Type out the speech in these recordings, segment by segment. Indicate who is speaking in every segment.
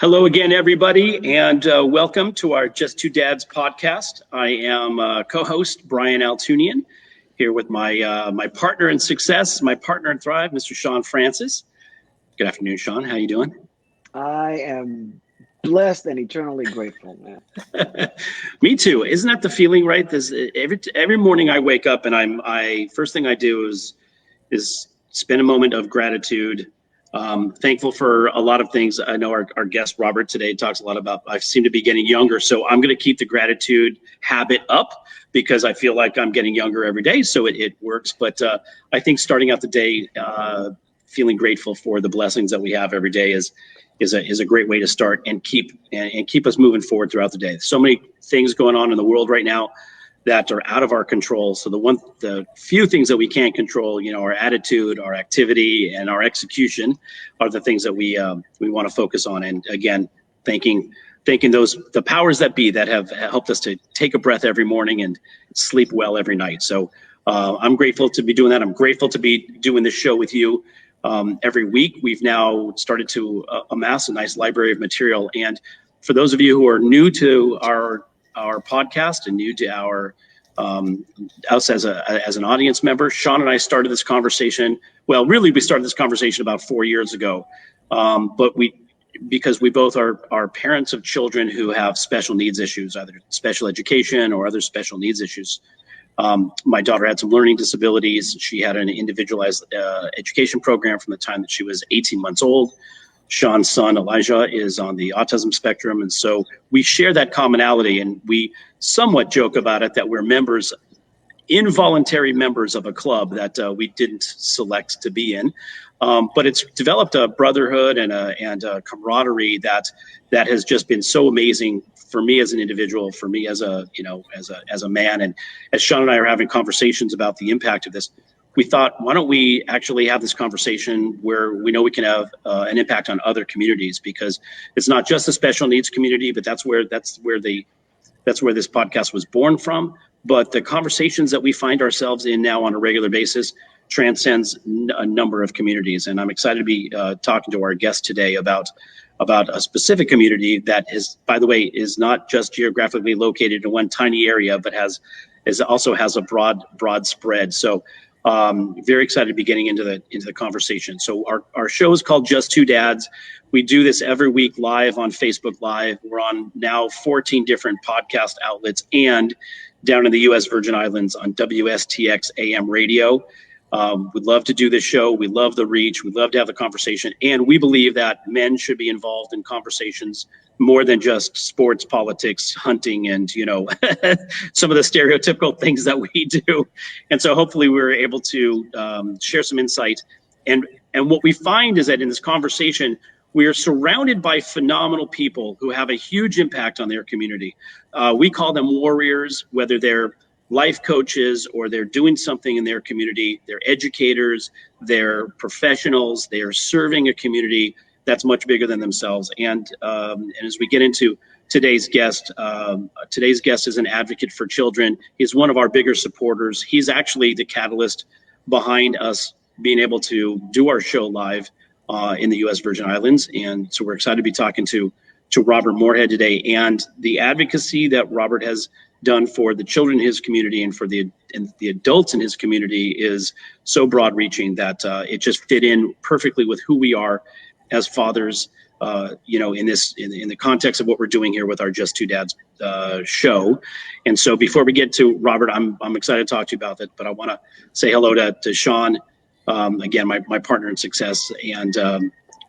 Speaker 1: Hello again, everybody, and welcome to our Just Two Dads podcast. I am co-host Brian Altunian, here with my partner in success, my partner in thrive, Mr. Sean Francis. Good afternoon, Sean. How you doing?
Speaker 2: I am blessed and eternally grateful, man.
Speaker 1: Me too. Isn't that the feeling, right? Every morning I wake up and first thing I do is spend a moment of gratitude. Thankful for a lot of things. I know our guest Robert today talks a lot about I seem to be getting younger, so I'm going to keep the gratitude habit up because I feel like I'm getting younger every day, so it works. But I think starting out the day feeling grateful for the blessings that we have every day is a great way to start and keep us moving forward throughout the day. So many things going on in the world right now that are out of our control. So the few things that we can't control, our attitude, our activity, and our execution are the things that we want to focus on. And again, thanking the powers that be that have helped us to take a breath every morning and sleep well every night. So I'm grateful to be doing that. I'm grateful to be doing this show with you every week. We've now started to amass a nice library of material. And for those of you who are new to our podcast and new to us as an audience member, Sean and I started this conversation. Well, really, we started this conversation about 4 years ago, because we both are parents of children who have special needs issues, either special education or other special needs issues. My daughter had some learning disabilities. She had an individualized education program from the time that she was 18 months old. Sean's son, Elijah, is on the autism spectrum. And so we share that commonality, and we somewhat joke about it that we're involuntary members of a club that we didn't select to be in. But it's developed a brotherhood and a camaraderie that has just been so amazing for me as an individual, for me as a man. And as Sean and I are having conversations about the impact of this, we thought, why don't we actually have this conversation where we know we can have an impact on other communities, because it's not just the special needs community, but that's where this podcast was born from. But the conversations that we find ourselves in now on a regular basis transcends a number of communities. And I'm excited to be talking to our guest today about a specific community that by the way, is not just geographically located in one tiny area, but also has a broad spread. So very excited to be getting into the conversation. So our show is called Just Two Dads. We do this every week live on Facebook Live. We're on now 14 different podcast outlets and down in the U.S. Virgin Islands on WSTX AM radio. We'd love to do this show. We love the reach. We'd love to have the conversation. And we believe that men should be involved in conversations more than just sports, politics, hunting, and, some of the stereotypical things that we do. And so hopefully we're able to share some insight. And what we find is that in this conversation, we are surrounded by phenomenal people who have a huge impact on their community. We call them warriors, whether they're life coaches or they're doing something in their community. They're educators, they're professionals, they're serving a community that's much bigger than themselves. And as we get into today's guest is an advocate for children. He's one of our bigger supporters. He's actually the catalyst behind us being able to do our show live in the U.S. Virgin Islands. And so we're excited to be talking to Robert Moorhead today. And the advocacy that Robert has done for the children in his community and for the adults in his community is so broad reaching that it just fit in perfectly with who we are as fathers, in the context of what we're doing here with our Just Two Dads show. And so before we get to Robert, I'm excited to talk to you about that, but I want to say hello to Sean, again, my partner in success, and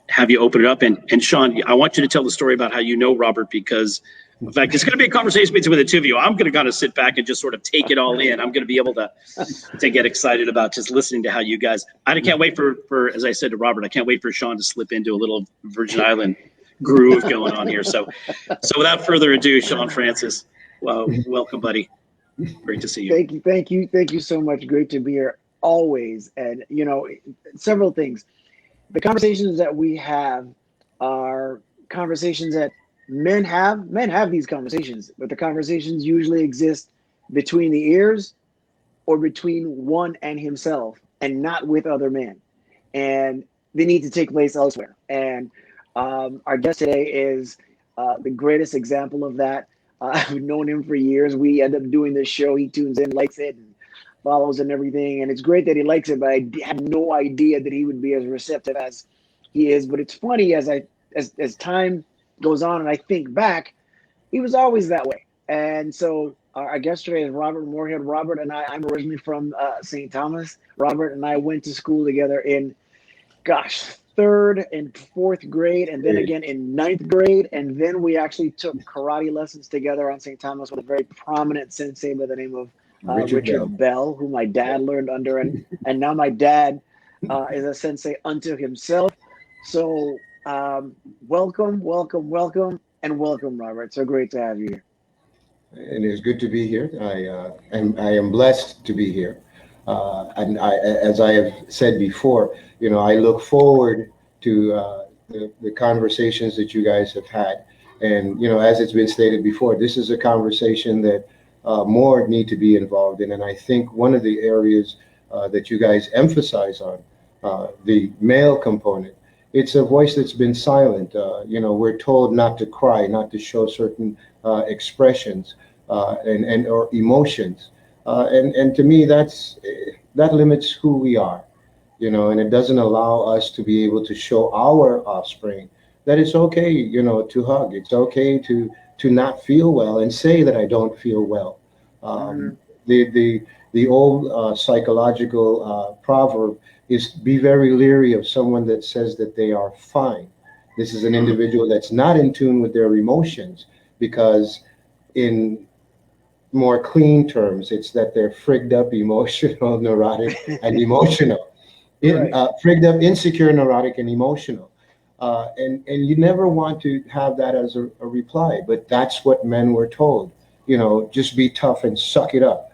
Speaker 1: have you open it up. And Sean, I want you to tell the story about how you know Robert, because in fact, it's going to be a conversation between the two of you. I'm going to kind of sit back and just sort of take it all in. I'm going to be able to get excited about just listening to how you guys. I can't wait for, as I said to Robert, I can't wait for Sean to slip into a little Virgin Island groove going on here. So without further ado, Sean Francis, well, welcome, buddy. Great to see you.
Speaker 2: Thank you so much. Great to be here always. And several things. The conversations that we have are conversations that men have these conversations, but the conversations usually exist between the ears or between one and himself and not with other men. And they need to take place elsewhere. And Our guest today is the greatest example of that. I've known him for years. We end up doing this show. He tunes in, likes it, and follows and everything. And it's great that he likes it, but I had no idea that he would be as receptive as he is. But it's funny as time goes on and I think back, he was always that way. And so our guest today is Robert Moorhead. Robert and I'm originally from St. Thomas. Robert and I went to school together in, third and fourth grade, and then again in ninth grade. And then we actually took karate lessons together on St. Thomas with a very prominent sensei by the name of Richard Bell, who my dad learned under. And now my dad is a sensei unto himself. So welcome, and welcome, Robert. So great to have you here.
Speaker 3: It is good to be here. I am blessed to be here. And as I have said before, I look forward to the conversations that you guys have had. And, as it's been stated before, this is a conversation that more need to be involved in. And I think one of the areas that you guys emphasize on, the male component, it's a voice that's been silent. We're told not to cry, not to show certain expressions or emotions. And to me, that limits who we are, and it doesn't allow us to be able to show our offspring that it's okay, to hug. It's okay to not feel well and say that I don't feel well. The old psychological proverb is be very leery of someone that says that they are fine. This is an individual that's not in tune with their emotions, because in more clean terms, it's that they're frigged up, emotional, neurotic, and emotional. Right. Frigged up, insecure, neurotic, and emotional. And you never want to have that as a reply, but that's what men were told. Just be tough and suck it up.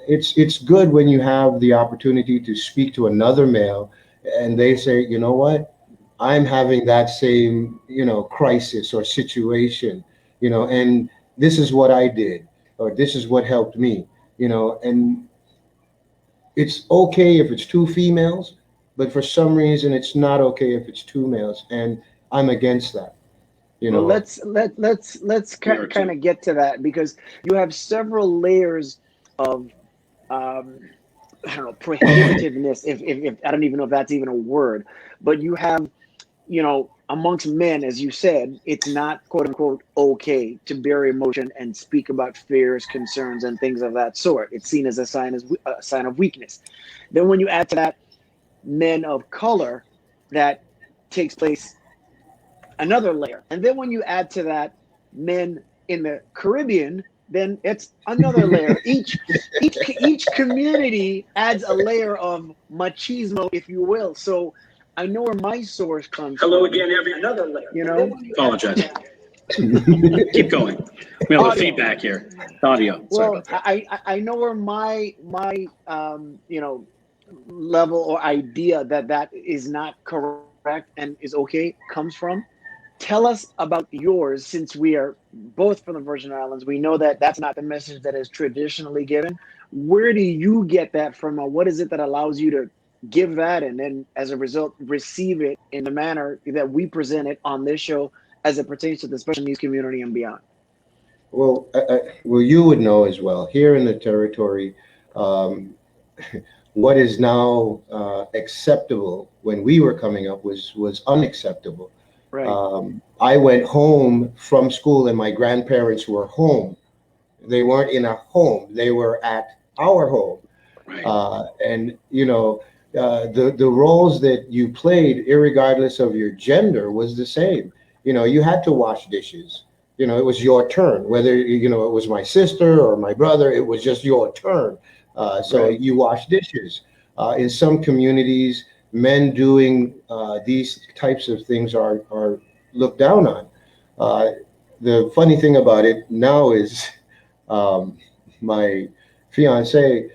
Speaker 3: It's good when you have the opportunity to speak to another male and they say, you know what, I'm having that same, crisis or situation, and this is what I did, or this is what helped me, and it's okay if it's two females, but for some reason it's not okay if it's two males, and I'm against that.
Speaker 2: Well, let's kind of get to that, because you have several layers of I don't know, prohibitiveness, if I don't even know if that's even a word, but you have, amongst men, as you said, it's not quote unquote okay to bear emotion and speak about fears, concerns, and things of that sort. It's seen as a sign of weakness. Then when you add to that men of color, that takes place another layer. And then when you add to that men in the Caribbean, then it's another layer. Each community adds a layer of machismo, if you will. So I know where my source comes from.
Speaker 1: Hello again,
Speaker 2: another layer.
Speaker 1: Apologize. Keep going. We have a feedback here. Audio.
Speaker 2: Well, I know where my level or idea that is not correct and is okay comes from. Tell us about yours, since we are both from the Virgin Islands. We know that that's not the message that is traditionally given. Where do you get that from? What is it that allows you to give that, and then as a result receive it in the manner that we present it on this show as it pertains to the special needs community and beyond?
Speaker 3: Well, you would know as well, here in the territory, what is now acceptable when we were coming up was unacceptable. Right. I went home from school and my grandparents were home. They weren't in a home. They were at our home. Right. And, the roles that you played, irregardless of your gender, was the same. You had to wash dishes. It was your turn. Whether, it was my sister or my brother, it was just your turn. So right. You wash dishes. In some communities, men doing these types of things are looked down on. The funny thing about it now is my fiance,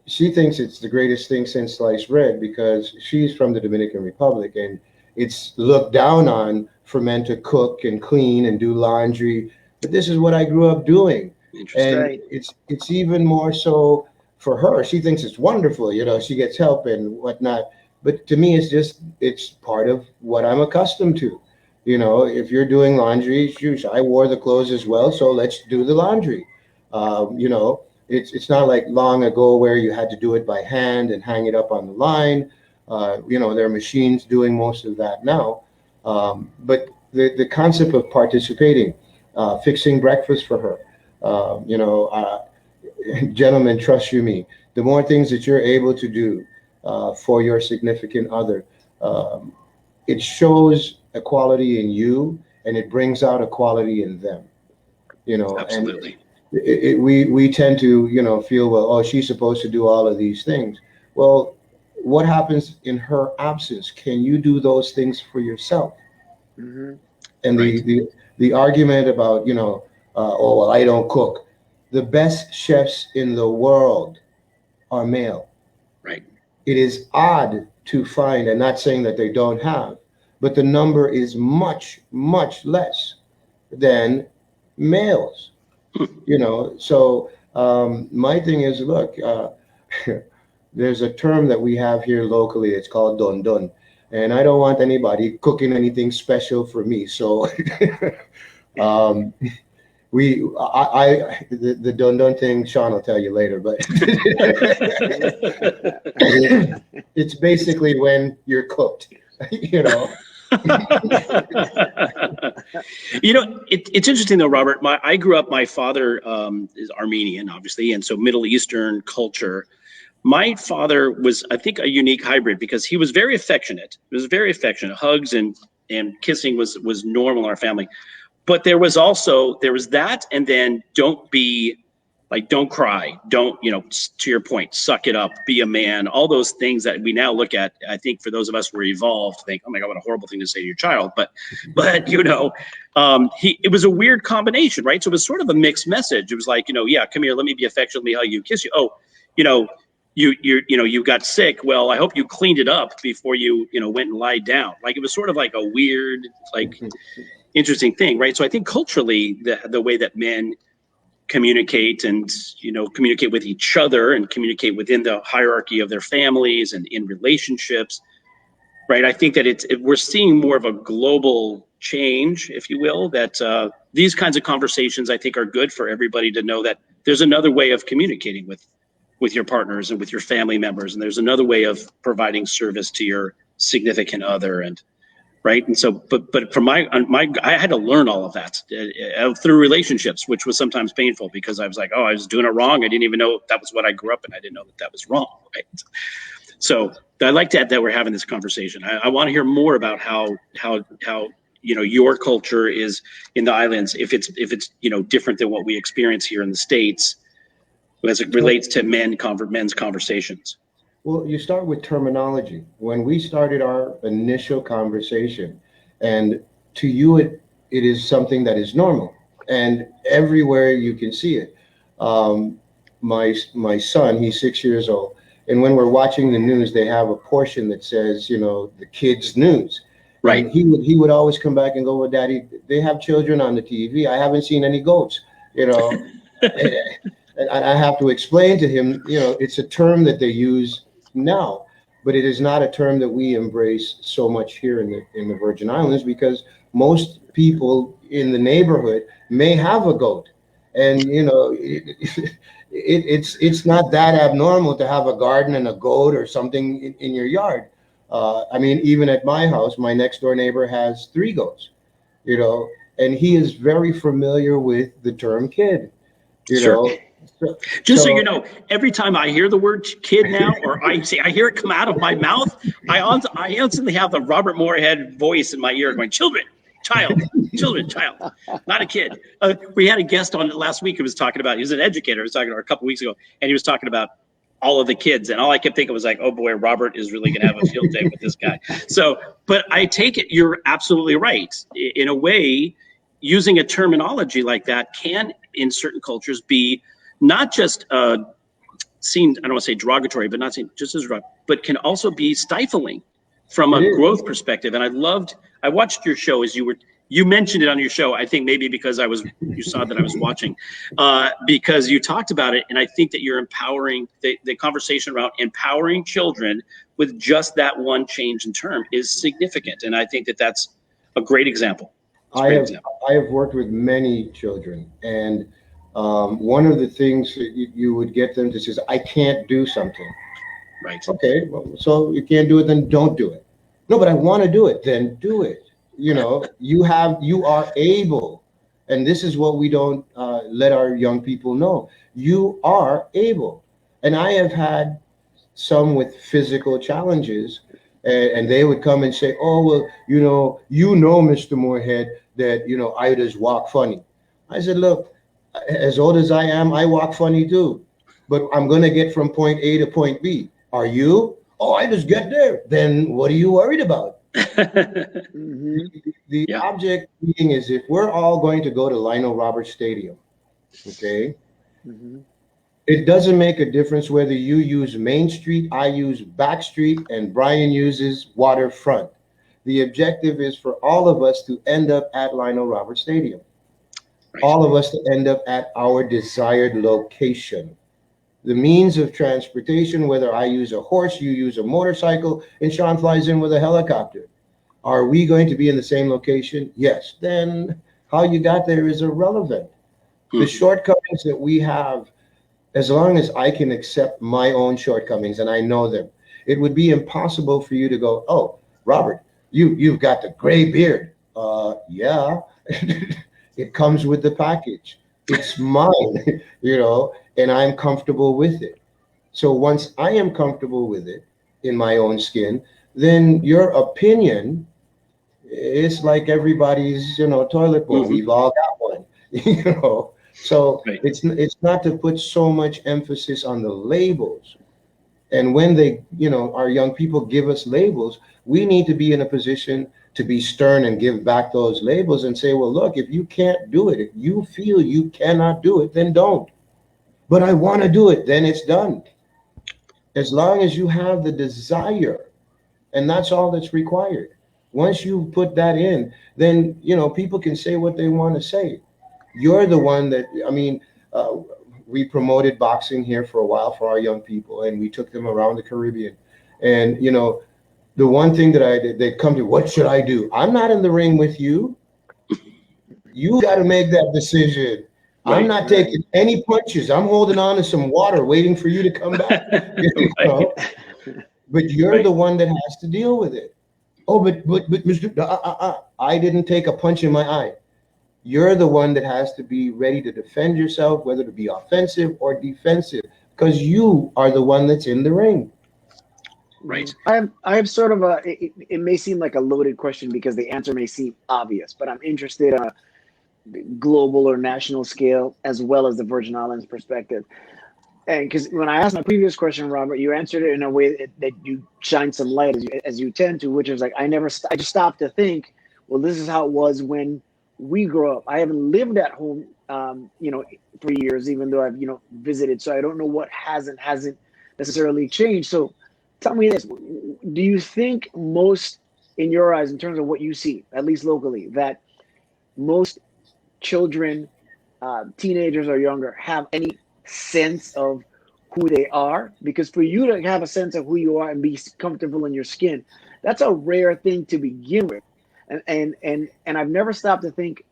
Speaker 3: she thinks it's the greatest thing since sliced bread, because she's from the Dominican Republic, and it's looked down on for men to cook and clean and do laundry. But this is what I grew up doing. And it's even more so for her. She thinks it's wonderful, she gets help and whatnot. But to me, it's part of what I'm accustomed to. You know, if you're doing laundry, shoot, I wore the clothes as well, so let's do the laundry. You know, it's not like long ago where you had to do it by hand and hang it up on the line. You know, there are machines doing most of that now. But the concept of participating, fixing breakfast for her, you know, gentlemen, trust you me, the more things that you're able to do for your significant other, um, it shows a quality in you and it brings out a quality in them, you know. And
Speaker 1: Absolutely.
Speaker 3: we tend to, you know, feel, well, oh, she's supposed to do all of these things. Well, what happens in her absence? Can you do those things for yourself?
Speaker 2: Mm-hmm.
Speaker 3: And
Speaker 1: Right.
Speaker 3: the argument about, you know, oh, well, I don't cook. The best chefs in the world are male.
Speaker 1: Right.
Speaker 3: It is odd to find, and not saying that they don't have, but the number is much, much less than males, you know. So my thing is, look, there's a term that we have here locally. It's called don don, and I don't want anybody cooking anything special for me. So um, the don don thing, Sean will tell you later, but it's basically when you're cooked, you know.
Speaker 1: You know, it's interesting though, Robert. I grew up. My father is Armenian, obviously, and so Middle Eastern culture. My father was, I think, a unique hybrid because he was very affectionate. He was very affectionate. Hugs and kissing was normal in our family. But there was that, and then don't cry, don't, you know, to your point, suck it up, be a man, all those things that we now look at. I think for those of us who are evolved, think, oh my God, what a horrible thing to say to your child. But you know, it was a weird combination, right? So it was sort of a mixed message. It was like, you know, yeah, come here, let me be affectionate, let me hug you, kiss you. Oh, you know, you got sick. Well, I hope you cleaned it up before you went and lied down. Like it was sort of like a weird, like interesting thing, right? So I think culturally, the way that men communicate and communicate with each other and communicate within the hierarchy of their families and in relationships, right? I think that we're seeing more of a global change, if you will, that these kinds of conversations I think are good for everybody to know that there's another way of communicating with your partners and with your family members, and there's another way of providing service to your significant other. And right. And so, but from my, I had to learn all of that through relationships, which was sometimes painful because I was like, oh, I was doing it wrong. I didn't even know that was what I grew up in. I didn't know that was wrong. Right. So I like that we're having this conversation. I want to hear more about how your culture is in the islands, if it's different than what we experience here in the States as it relates to men's conversations.
Speaker 3: Well, you start with terminology. When we started our initial conversation, and to you, it is something that is normal, and everywhere you can see it. My son, he's 6 years old, and when we're watching the news, they have a portion that says, the kids' news.
Speaker 1: Right.
Speaker 3: And he would always come back and go, well, Daddy, they have children on the TV. I haven't seen any goats, And I have to explain to him, it's a term that they use now, but it is not a term that we embrace so much here in the Virgin Islands, because most people in the neighborhood may have a goat, and it's not that abnormal to have a garden and a goat or something in your yard. I mean, even at my house, my next door neighbor has 3 goats, and he is very familiar with the term kid,
Speaker 1: Sure. Just so you know, every time I hear the word kid now, or I hear it come out of my mouth, I instantly have the Robert Moorhead voice in my ear going, children, child, not a kid. We had a guest on last week who was talking about, he was an educator, he was talking about a couple weeks ago, and he was talking about all of the kids. And all I kept thinking was like, oh boy, Robert is really going to have a field day with this guy. So, but I take it you're absolutely right. In a way, using a terminology like that can, in certain cultures, be not just seen, I don't want to say derogatory, but not seen just as derogatory, but can also be stifling from a growth perspective. And I watched your show as you mentioned it on your show. I think maybe because you saw that I was watching, because you talked about it. And I think that you're empowering the conversation around empowering children with just that one change in term is significant. And I think that's a great example.
Speaker 3: I have worked with many children, and one of the things that you would get them to say, I can't do something.
Speaker 1: Right.
Speaker 3: Okay, well, so you can't do it, then don't do it. No, but I want to do it, then do it. You know, you are able, and this is what we don't let our young people know. You are able. And I have had some with physical challenges, and they would come and say, oh, well, Mr. Moorhead, that, I just walk funny. I said, look, as old as I am, I walk funny too, but I'm going to get from point A to point B. Are you? Oh, I just get there. Then what are you worried about?
Speaker 2: Mm-hmm.
Speaker 3: The object being is, if we're all going to go to Lionel Roberts Stadium, okay,
Speaker 2: Mm-hmm.
Speaker 3: it doesn't make a difference whether you use Main Street, I use Back Street, and Brian uses Waterfront. The objective is for all of us to end up at Lionel Roberts Stadium.
Speaker 1: Right.
Speaker 3: All of us to end up at our desired location. The means of transportation, whether I use a horse, you use a motorcycle, and Sean flies in with a helicopter. Are we going to be in the same location? Yes. Then how you got there is irrelevant. The shortcomings that we have, as long as I can accept my own shortcomings and I know them, it would be impossible for you to go, oh, Robert, you've got the gray beard. Yeah, it comes with the package. It's mine, and I'm comfortable with it. So once I am comfortable with it in my own skin, then your opinion is like everybody's, toilet bowl. We've all got one, So
Speaker 1: Right.
Speaker 3: it's not to put so much emphasis on the labels. And when they, our young people give us labels, we need to be in a position to be stern and give back those labels and say, well, look, if you can't do it, if you feel you cannot do it, then don't. But I want to do it, then it's done. As long as you have the desire, and that's all that's required. Once you put that in, then, people can say what they want to say. You're the one that, we promoted boxing here for a while for our young people, and we took them around the Caribbean. And, the one thing that I did, they come to, what should I do? I'm not in the ring with you. You got to make that decision. Right, I'm not taking any punches. I'm holding on to some water, waiting for you to come back. But you're the one that has to deal with it. Oh, but Mr. I didn't take a punch in my eye. You're the one that has to be ready to defend yourself, whether to be offensive or defensive, because you are the one that's in the ring.
Speaker 1: Right.
Speaker 2: I have sort of it may seem like a loaded question because the answer may seem obvious, but I'm interested on a global or national scale as well as the Virgin Islands perspective. And because when I asked my previous question, Robert, you answered it in a way that you shine some light as you tend to, which is like, I just stopped to think, well, this is how it was when we grew up. I haven't lived at home, for years, even though I've, visited. So I don't know what hasn't necessarily changed. So tell me this, do you think most, in your eyes, in terms of what you see, at least locally, that most children, teenagers or younger, have any sense of who they are? Because for you to have a sense of who you are and be comfortable in your skin, that's a rare thing to begin with. And I've never stopped to think,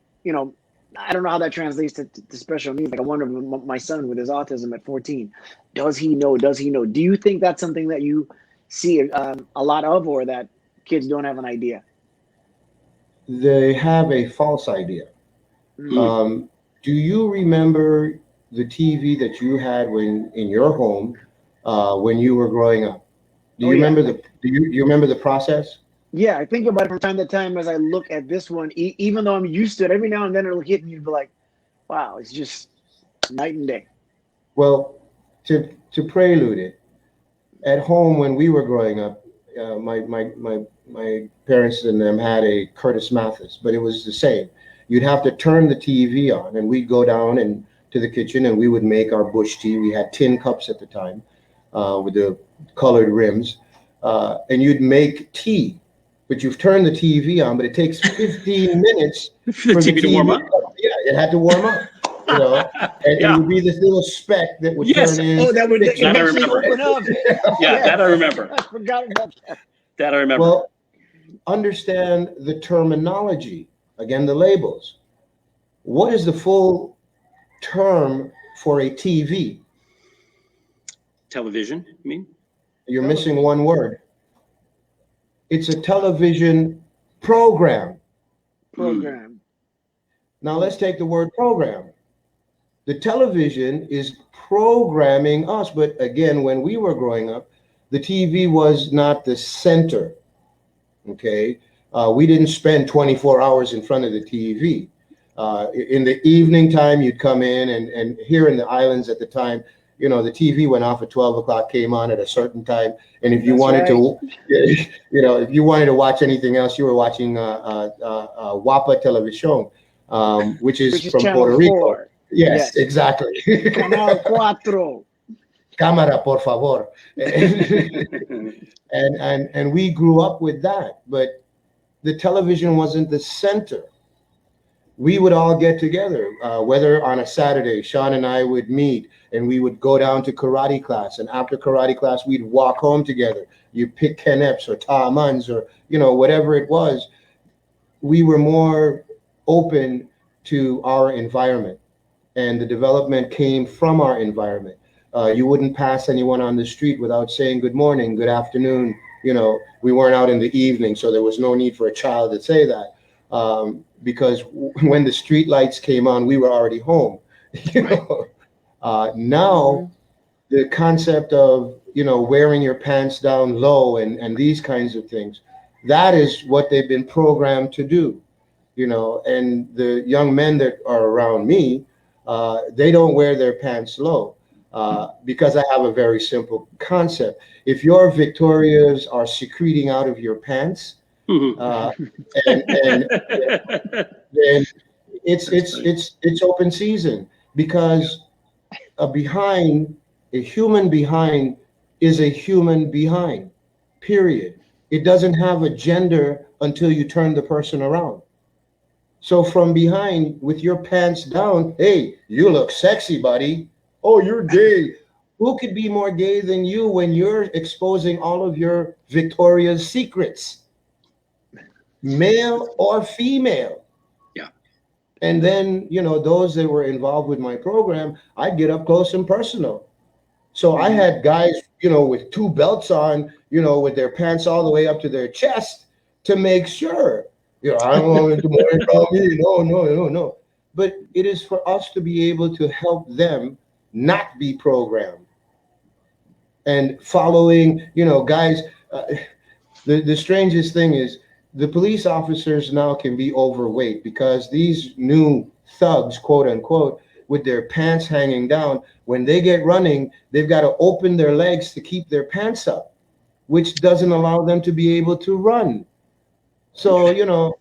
Speaker 2: I don't know how that translates to special needs. Like I wonder, my son with his autism at 14, does he know? Do you think that's something that you see a lot of, or that kids don't have an idea?
Speaker 3: They have a false idea. Do you remember the TV that you had in your home when you were growing up? Do you remember the process?
Speaker 2: Yeah, I think about it from time to time as I look at this one, even though I'm used to it. Every now and then it'll hit me and be like, wow, it's just night and day.
Speaker 3: Well, to prelude it, at home when we were growing up, my parents and them had a Curtis Mathis, but it was the same. You'd have to turn the TV on, and we'd go down to the kitchen and we would make our bush tea. We had tin cups at the time with the colored rims, and you'd make tea. But you've turned the TV on, but it takes 15 minutes for the TV to warm up. Yeah, it had to warm up. And it would be this little speck that would turn in.
Speaker 2: Oh, that would
Speaker 1: eventually
Speaker 2: open up.
Speaker 1: Yeah, that I remember.
Speaker 2: I forgot about that.
Speaker 1: That I remember.
Speaker 3: Well, understand the terminology. Again, the labels. What is the full term for a TV?
Speaker 1: Television, you mean?
Speaker 3: You're missing one word. It's a television program.
Speaker 2: Program.
Speaker 3: Now let's take the word program. The television is programming us, but again, when we were growing up, the TV was not the center. Okay, we didn't spend 24 hours in front of the TV. In the evening time, you'd come in, and here in the islands at the time, you know, the TV went off at 12 o'clock, came on at a certain time, and if you wanted to, you know, if you wanted to watch anything else, you were watching Wapa Television, which is from Puerto Rico.
Speaker 2: 4.
Speaker 3: Yes, exactly.
Speaker 2: Canal 4.
Speaker 3: Cámara, por favor. And we grew up with that, but the television wasn't the center. We would all get together, whether on a Saturday, Sean and I would meet, and we would go down to karate class, and after karate class, we'd walk home together. You pick Keneps or Tamans or, you know, whatever it was. We were more open to our environment, and the development came from our environment. You wouldn't pass anyone on the street without saying good morning, good afternoon. You know, we weren't out in the evening, so there was no need for a child to say that. Because when the street lights came on, we were already home. You know, now the concept of, you know, wearing your pants down low and these kinds of things, that is what they've been programmed to do. You know, and the young men that are around me, they don't wear their pants low. Because I have a very simple concept. If your Victorias are secreting out of your pants, and then it's open season, because a human behind is a human behind, period. It doesn't have a gender until you turn the person around. So from behind with your pants down, hey, you look sexy, buddy. Oh, you're gay. Who could be more gay than you when you're exposing all of your Victoria's secrets? Male or female.
Speaker 1: Yeah.
Speaker 3: And then, you know, those that were involved with my program, I'd get up close and personal. So I had guys, you know, with 2 belts on, you know, with their pants all the way up to their chest to make sure, you know, I don't want to worry about me. No. But it is for us to be able to help them not be programmed. And following, you know, guys, the strangest thing is the police officers now can be overweight because these new thugs, quote unquote, with their pants hanging down, when they get running, they've got to open their legs to keep their pants up, which doesn't allow them to be able to run. So, you know,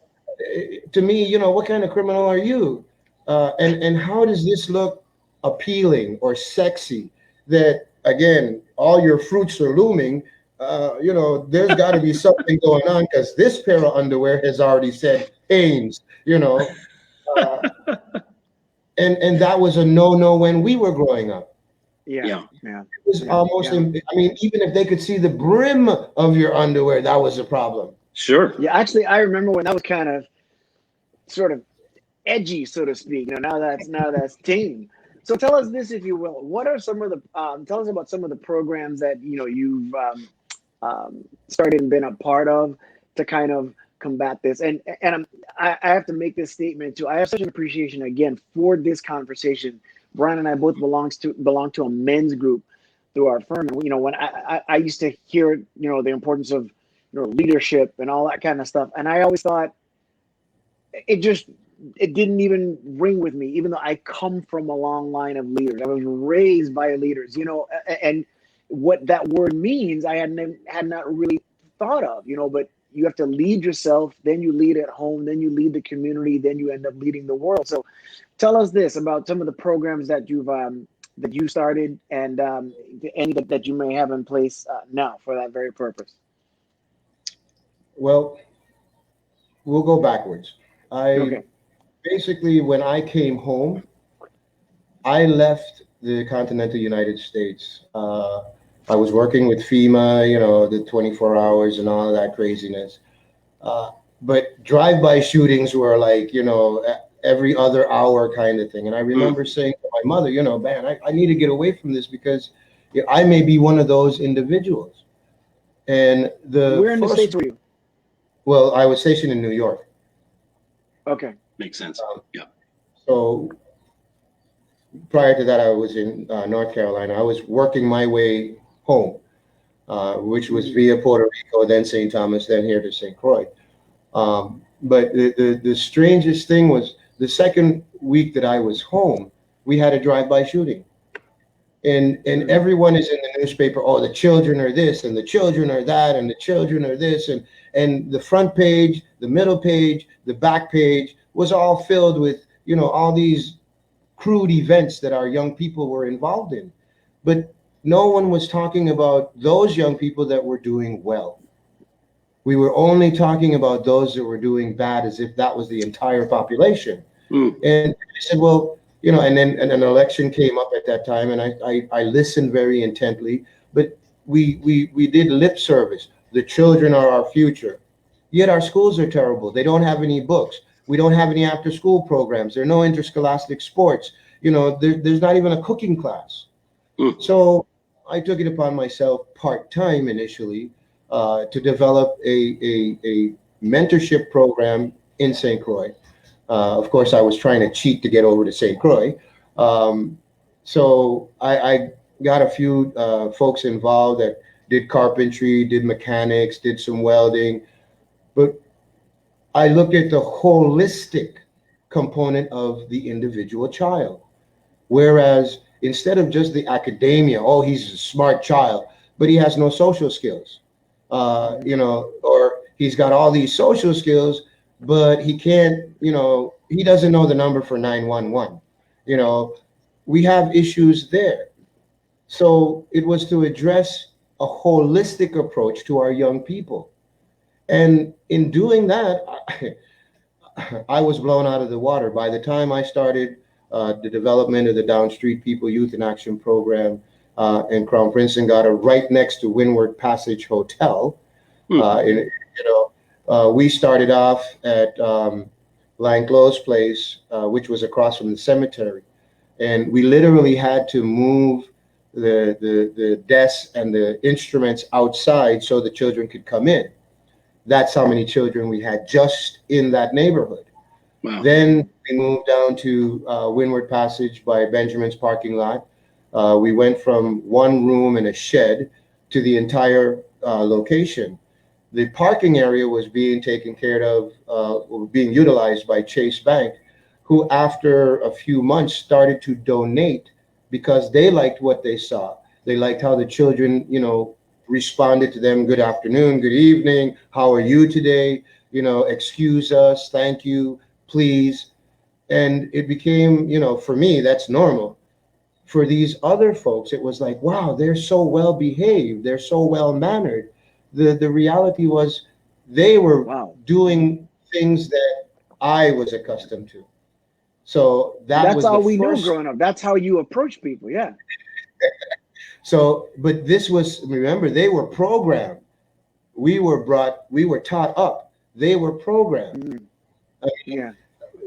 Speaker 3: to me, you know, what kind of criminal are you? And how does this look appealing or sexy that, again, all your fruits are looming? You know, there's got to be something going on, because this pair of underwear has already said Hanes, you know. And that was a no when we were growing up.
Speaker 2: Yeah.
Speaker 3: It was almost, I mean, even if they could see the brim of your underwear, that was a problem.
Speaker 1: Sure.
Speaker 2: Yeah, actually, I remember when that was kind of sort of edgy, so to speak. Now that's tame. So tell us this, if you will. What are some of the tell us about some of the programs that, you know, you've started and been a part of to kind of combat this. And I have to make this statement too. I have such an appreciation again for this conversation. Brian and I both belong to a men's group through our firm. And, you know, when I used to hear, you know, the importance of, you know, leadership and all that kind of stuff, and I always thought it didn't even ring with me, even though I come from a long line of leaders. I was raised by leaders, you know, and what that word means, I had not really thought of, you know, but you have to lead yourself, then you lead at home, then you lead the community, then you end up leading the world. So tell us this about some of the programs that you started and any that you may have in place now for that very purpose.
Speaker 3: Well, we'll go backwards. Basically, when I came home, I left the continental United States. I was working with FEMA, you know, the 24 hours and all of that craziness. But drive-by shootings were like, every other hour kind of thing. And I remember saying to my mother, man, I need to get away from this because I may be one of those individuals. And
Speaker 2: Where in the States were you?
Speaker 3: well, I was stationed in New York.
Speaker 2: Okay.
Speaker 1: Makes sense. Yeah.
Speaker 3: So prior to that, I was in North Carolina. I was working my way home, which was via Puerto Rico, then St. Thomas, then here to St. Croix. But the strangest thing was the second week that I was home, we had a drive-by shooting. And everyone is in the newspaper, oh, the children are this and the children are that and the children are this. And the front page, the middle page, the back page was all filled with, all these crude events that our young people were involved in. But no one was talking about those young people that were doing well. We were only talking about those that were doing bad as if that was the entire population. And I said, well, and then an election came up at that time, and I listened very intently, but we did lip service. The children are our future. Yet our schools are terrible. They don't have any books. We don't have any after school programs. There are no interscholastic sports. There's not even a cooking class. So I took it upon myself part-time initially to develop a mentorship program in St. Croix. Of course, I was trying to cheat to get over to St. Croix. So I got a few folks involved that did carpentry, did mechanics, did some welding. But I looked at the holistic component of the individual child. Whereas instead of just the academia, oh, he's a smart child, but he has no social skills, or he's got all these social skills, but he can't, he doesn't know the number for 911. We have issues there. So it was to address a holistic approach to our young people. And in doing that, I was blown out of the water. By the time I started the development of the Down Street People Youth in Action program in Crown Prince and Gata, right next to Windward Passage Hotel, we started off at Langlo's place, which was across from the cemetery. And we literally had to move the desks and the instruments outside so the children could come in. That's how many children we had just in that neighborhood.
Speaker 1: Wow.
Speaker 3: Then we moved down to Windward Passage by Benjamin's parking lot. We went from one room and a shed to the entire location. The parking area was being taken care of, being utilized by Chase Bank, who after a few months started to donate because they liked what they saw. They liked how the children, responded to them. Good afternoon, good evening. How are you today? Excuse us. Thank you, please. And it became, for me, that's normal. For these other folks, it was like, wow, they're so well behaved. They're so well mannered. The reality was they were doing things that I was accustomed to. So
Speaker 2: that's all we knew growing up. That's how you approach people. Yeah.
Speaker 3: So, but this was, remember, they were programmed. We were taught up. They were programmed.
Speaker 2: Yeah.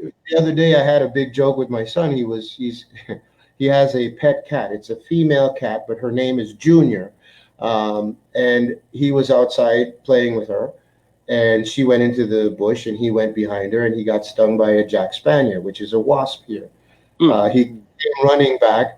Speaker 3: The other day I had a big joke with my son. He has a pet cat. It's a female cat, but her name is Junior. And he was outside playing with her, and she went into the bush and he went behind her and he got stung by a Jack Spaniel, which is a wasp here. He came running back.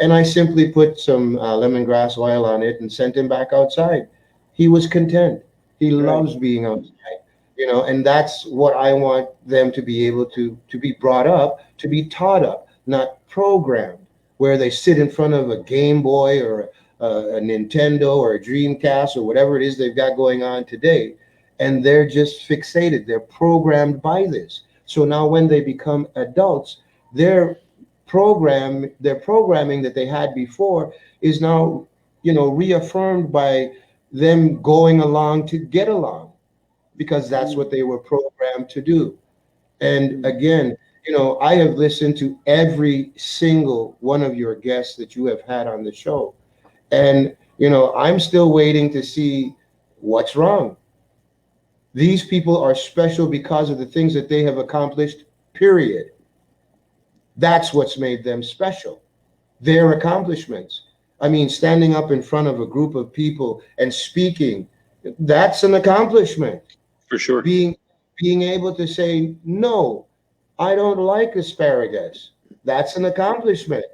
Speaker 3: And I simply put some lemongrass oil on it and sent him back outside. He was content. He loves being outside, and that's what I want them to be able to be brought up, to be taught up, not programmed, where they sit in front of a Game Boy or a Nintendo or a Dreamcast or whatever it is they've got going on today. And they're just fixated. They're programmed by this. So now when they become adults, their programming that they had before is now, reaffirmed by them going along to get along, because that's what they were programmed to do. And again, I have listened to every single one of your guests that you have had on the show. And, I'm still waiting to see what's wrong. These people are special because of the things that they have accomplished, period. That's what's made them special. Their accomplishments. I mean, standing up in front of a group of people and speaking, that's an accomplishment.
Speaker 1: For sure.
Speaker 3: Being able to say, no, I don't like asparagus. That's an accomplishment.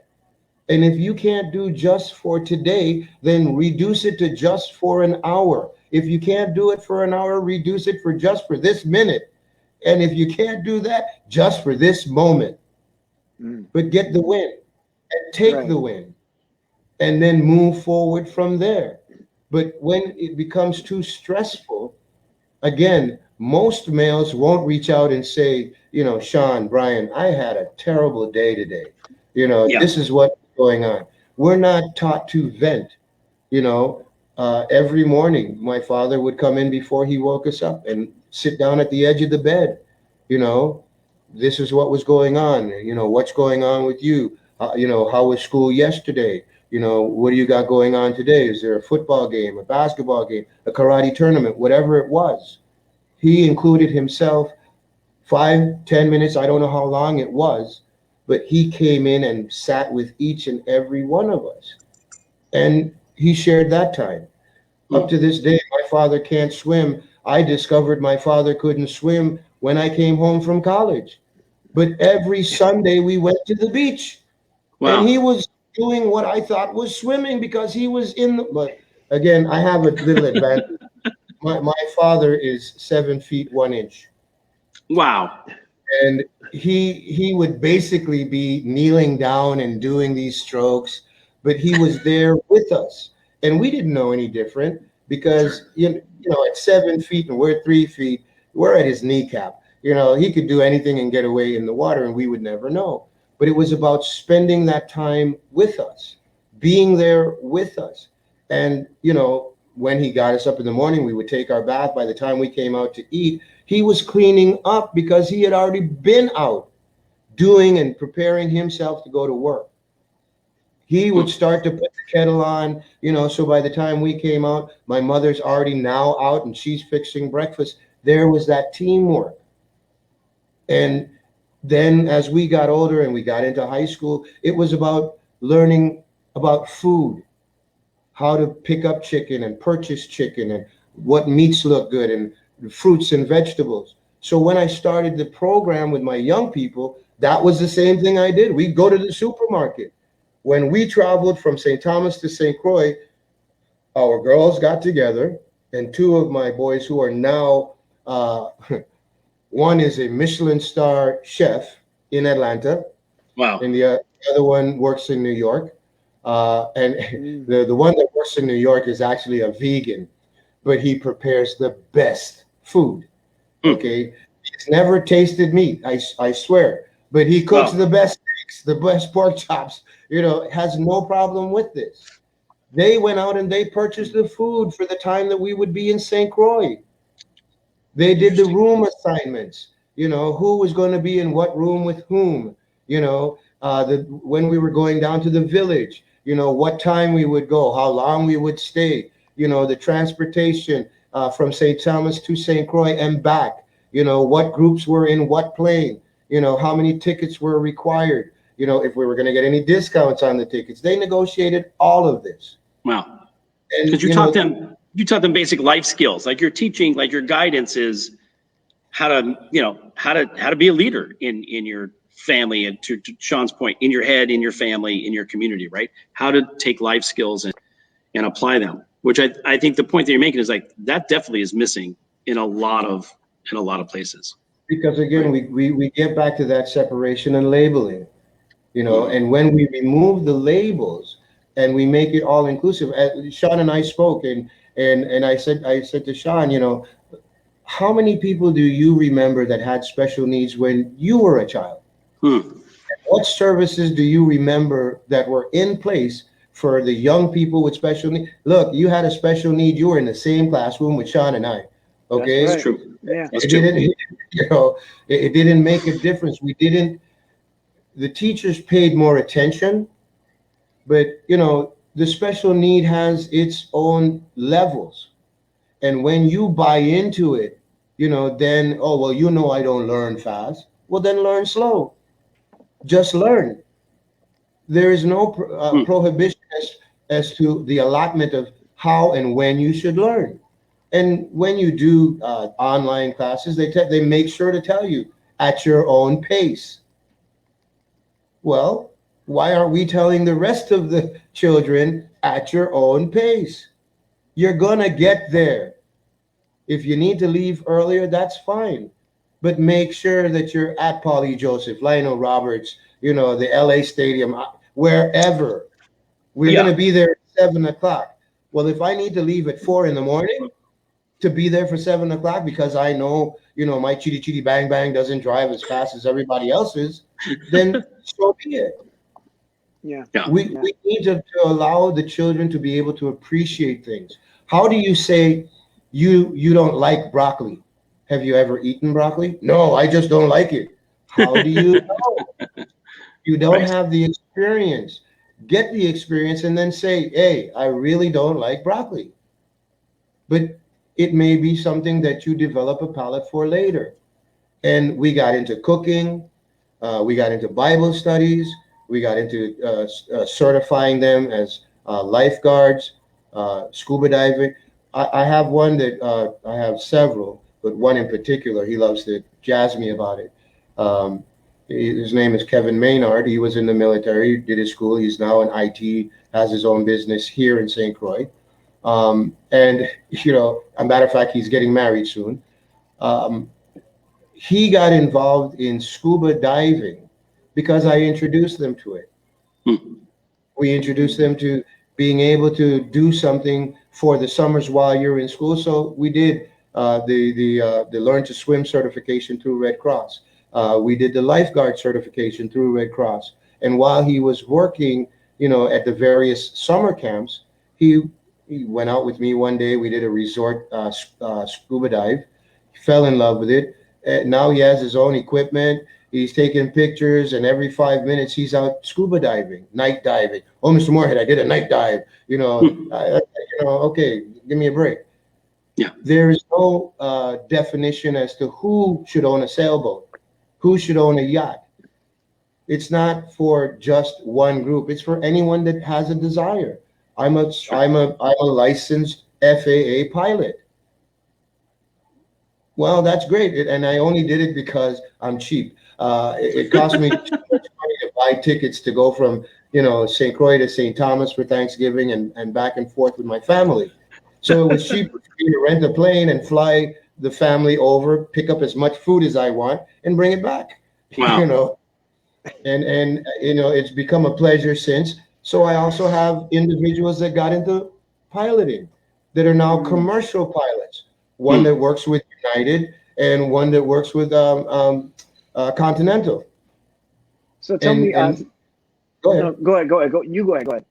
Speaker 3: And if you can't do just for today, then reduce it to just for an hour. If you can't do it for an hour, reduce it for just for this minute. And if you can't do that, just for this moment. But get the win and take the win and then move forward from there. But when it becomes too stressful, again, most males won't reach out and say, you know, Sean, Brian, I had a terrible day today. You know, this is what's going on. We're not taught to vent. You know, every morning, my father would come in before he woke us up and sit down at the edge of the bed. You know, this is what was going on. You know, what's going on with you? You know, how was school yesterday? You know, what do you got going on today? Is there a football game, a basketball game, a karate tournament, whatever it was? He included himself 5-10 minutes. I don't know how long it was, but he came in and sat with each and every one of us. And he shared that time. Up to this day, my father can't swim. I discovered my father couldn't swim when I came home from college. But every Sunday we went to the beach. And he was doing what I thought was swimming because he was in the, but again, I have a little advantage. My father is 7 feet 1 inch.
Speaker 1: Wow.
Speaker 3: And he would basically be kneeling down and doing these strokes, but he was there with us. And we didn't know any different because, you know, at 7 feet and we're 3 feet, we're at his kneecap. You know, he could do anything and get away in the water and we would never know. But it was about spending that time with us, being there with us. And, you know, when he got us up in the morning, we would take our bath. By the time we came out to eat, he was cleaning up because he had already been out doing and preparing himself to go to work. He would start to put the kettle on, you know, so by the time we came out, my mother's already now out and she's fixing breakfast. There was that teamwork. And then as we got older and we got into high school, it was about learning about food, how to pick up chicken and purchase chicken and what meats look good and fruits and vegetables. So when I started the program with my young people, that was the same thing I did. We'd go to the supermarket. When we traveled from St. Thomas to St. Croix, our girls got together and two of my boys who are now, one is a Michelin star chef in Atlanta.
Speaker 1: Wow.
Speaker 3: And the other one works in New York. And the one that works in New York is actually a vegan, but he prepares the best food. Okay. He's never tasted meat, I swear, but he cooks the best steaks, the best pork chops, you know, has no problem with this. They went out and they purchased the food for the time that we would be in St. Croix. They did the room assignments, you know, who was going to be in what room with whom, you know, when we were going down to the village, you know, what time we would go, how long we would stay, you know, the transportation from St. Thomas to St. Croix and back, you know, what groups were in what plane, you know, how many tickets were required, you know, if we were going to get any discounts on the tickets. They negotiated all of this.
Speaker 1: Wow. Because you taught them basic life skills. Like you're teaching, like your guidance is how to, you know, how to be a leader in your family, and to Sean's point, in your head, in your family, in your community, right? How to take life skills and apply them, which I think the point that you're making is like that definitely is missing in a lot of places. Because
Speaker 3: again, we get back to that separation and labeling, you know, and when we remove the labels and we make it all inclusive, Sean and I spoke and I said to Sean, you know, how many people do you remember that had special needs when you were a child? What services do you remember that were in place for the young people with special needs? Look, you had a special need. You were in the same classroom with Sean and I. Okay,
Speaker 1: that's true. Yeah,
Speaker 3: it didn't. You know, it didn't make a difference. We didn't. The teachers paid more attention, but you know, the special need has its own levels, and when you buy into it, then, oh, well, I don't learn fast. Well, then learn slow. Just learn. There is no prohibition as to the allotment of how and when you should learn. And when you do online classes, they make sure to tell you at your own pace. Well, why aren't we telling the rest of the children at your own pace? You're gonna get there. If you need to leave earlier, that's fine. But make sure that you're at Paulie Joseph, Lionel Roberts, the LA Stadium, wherever. We're going to be there at 7 o'clock. Well, if I need to leave at 4 in the morning to be there for 7 o'clock because I know, my chitty chitty bang bang doesn't drive as fast as everybody else's, then so be it.
Speaker 2: Yeah.
Speaker 3: We need to allow the children to be able to appreciate things. How do you say you don't like broccoli? Have you ever eaten broccoli? No, I just don't like it. How do you know? You don't have the experience. Get the experience and then say, hey, I really don't like broccoli. But it may be something that you develop a palate for later. And we got into cooking. We got into Bible studies. We got into certifying them as lifeguards, scuba diving. I have one that I have several, but one in particular, he loves to jazz me about it. His name is Kevin Maynard. He was in the military, did his school. He's now in IT, has his own business here in St. Croix. And, as a matter of fact, he's getting married soon. He got involved in scuba diving because I introduced them to it. We introduced them to being able to do something for the summers while you're in school. So we did the Learn to Swim certification through Red Cross. We did the lifeguard certification through Red Cross. And while he was working, at the various summer camps, he went out with me one day. We did a resort scuba dive. He fell in love with it. Now he has his own equipment. He's taking pictures, and every 5 minutes he's out scuba diving, night diving. Oh, Mr. Moorhead, I did a night dive. Okay, give me a break.
Speaker 1: Yeah.
Speaker 3: There is no definition as to who should own a sailboat, who should own a yacht. It's not for just one group. It's for anyone that has a desire. I'm a licensed FAA pilot. Well, that's great, and I only did it because I'm cheap. It cost me too much money to buy tickets to go from St. Croix to St. Thomas for Thanksgiving and back and forth with my family. So it was cheaper for me to rent a plane and fly the family over, pick up as much food as I want, and bring it back.
Speaker 1: Wow.
Speaker 3: And it's become a pleasure since. So I also have individuals that got into piloting that are now commercial pilots. One that works with United and one that works with Continental.
Speaker 2: So tell me,
Speaker 3: go ahead.
Speaker 2: No, go ahead. Go ahead.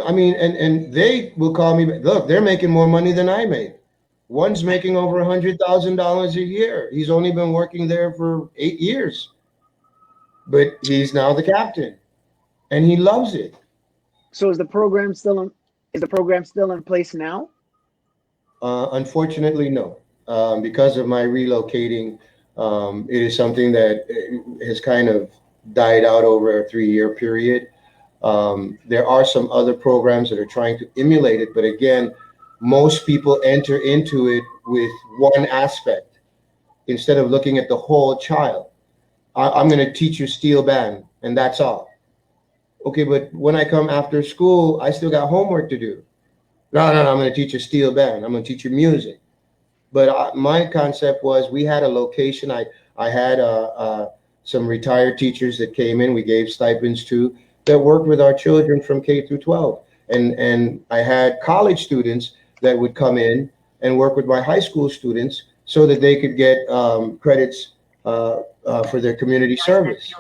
Speaker 3: I mean, and they will call me. Look, they're making more money than I made. One's making over $100,000 a year. He's only been working there for 8 years, but he's now the captain, and he loves it.
Speaker 2: So is the program still in place now?
Speaker 3: Unfortunately, no. Because of my relocating, it is something that has kind of died out over a 3-year period. There are some other programs that are trying to emulate it, but again, most people enter into it with one aspect instead of looking at the whole child. I'm going to teach you steel band, and that's all. Okay, but when I come after school, I still got homework to do. No, I'm going to teach you steel band. I'm going to teach you music. But my concept was we had a location. I had some retired teachers that came in. We gave stipends to that worked with our children from K through 12. And I had college students that would come in and work with my high school students so that they could get credits for their community service.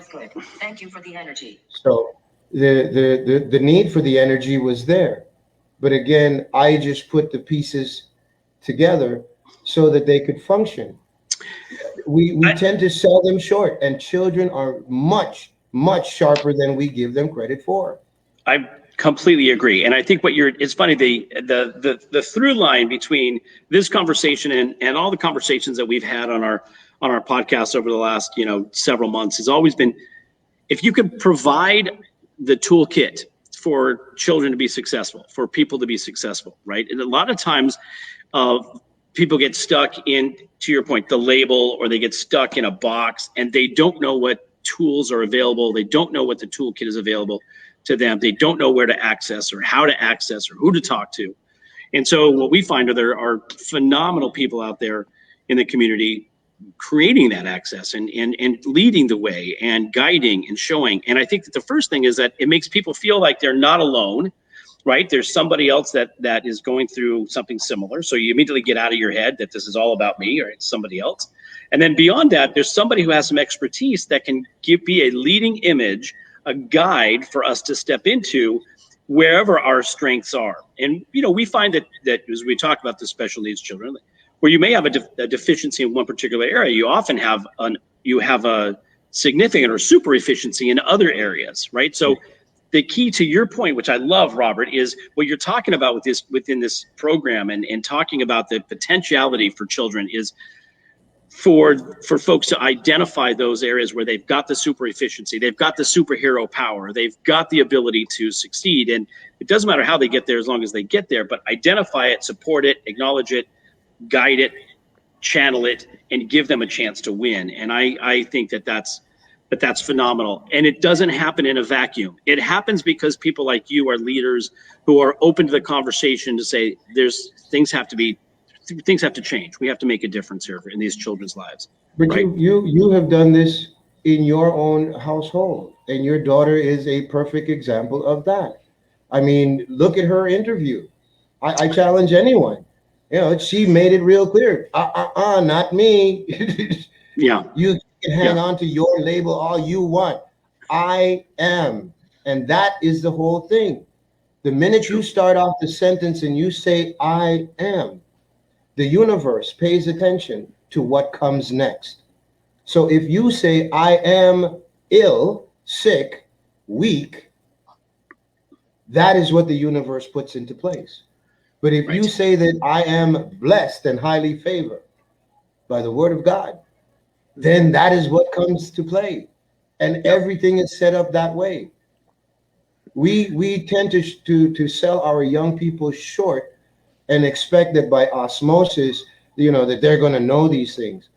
Speaker 4: Thank you for the energy.
Speaker 3: So the need for the energy was there. But again, I just put the pieces together so that they could function. We tend to sell them short, and children are much, much sharper than we give them credit for.
Speaker 1: I Completely agree. And I think it's funny, the through line between this conversation and all the conversations that we've had on our podcast over the last, several months has always been, if you could provide the toolkit for children to be successful, for people to be successful, right? And a lot of times people get stuck in, to your point, the label, or they get stuck in a box and they don't know what tools are available. They don't know what the toolkit is available to them. They don't know where to access or how to access or who to talk to. And so what we find are there are phenomenal people out there in the community creating that access and leading the way and guiding and showing. And I think that the first thing is that it makes people feel like they're not alone, right? There's somebody else that is going through something similar. So you immediately get out of your head that this is all about me or it's somebody else. And then beyond that, there's somebody who has some expertise that can be a leading image, a guide for us to step into wherever our strengths are. And, we find that as we talk about the special needs children, where you may have a deficiency in one particular area, you often have a significant or super efficiency in other areas, right? So the key to your point, which I love, Robert, is what you're talking about within this program and talking about the potentiality for children is for folks to identify those areas where they've got the super efficiency, they've got the superhero power, they've got the ability to succeed. And it doesn't matter how they get there as long as they get there, but identify it, support it, acknowledge it, guide it, channel it, and give them a chance to win. And I think that's phenomenal. And it doesn't happen in a vacuum. It happens because people like you are leaders who are open to the conversation to say things have to change. We have to make a difference here in these children's lives.
Speaker 3: But
Speaker 1: right?
Speaker 3: you have done this in your own household, and your daughter is a perfect example of that. I mean, look at her interview. I challenge anyone. She made it real clear. Not me.
Speaker 1: Yeah.
Speaker 3: You can hang on to your label all you want. I am. And that is the whole thing. The minute you start off the sentence and you say, I am, the universe pays attention to what comes next. So if you say, I am ill, sick, weak, that is what the universe puts into place. But if you say that I am blessed and highly favored by the word of God, then that is what comes to play. And everything is set up that way. We tend to sell our young people short and expect that by osmosis, that they're going to know these things.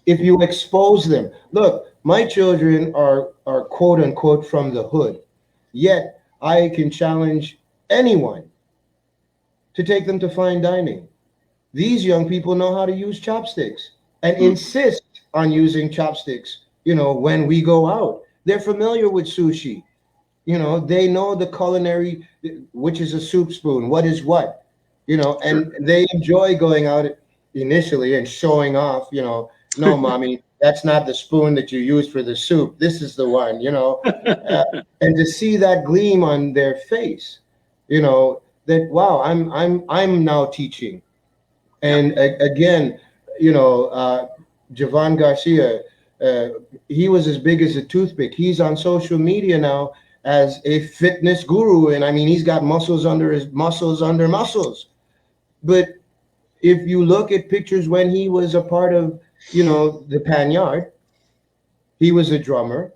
Speaker 3: If you expose them, look, my children are quote unquote from the hood, yet I can challenge anyone to take them to fine dining. These young people know how to use chopsticks and insist on using chopsticks, when we go out. They're familiar with sushi. They know the culinary, which is a soup spoon, what is what, and they enjoy going out initially and showing off, no, mommy, that's not the spoon that you use for the soup. This is the one, and to see that gleam on their face, that, wow, I'm now teaching. And again, Javon Garcia, he was as big as a toothpick. He's on social media now as a fitness guru. And I mean, he's got muscles under his muscles under muscles. But if you look at pictures when he was a part of, the Panyard, he was a drummer.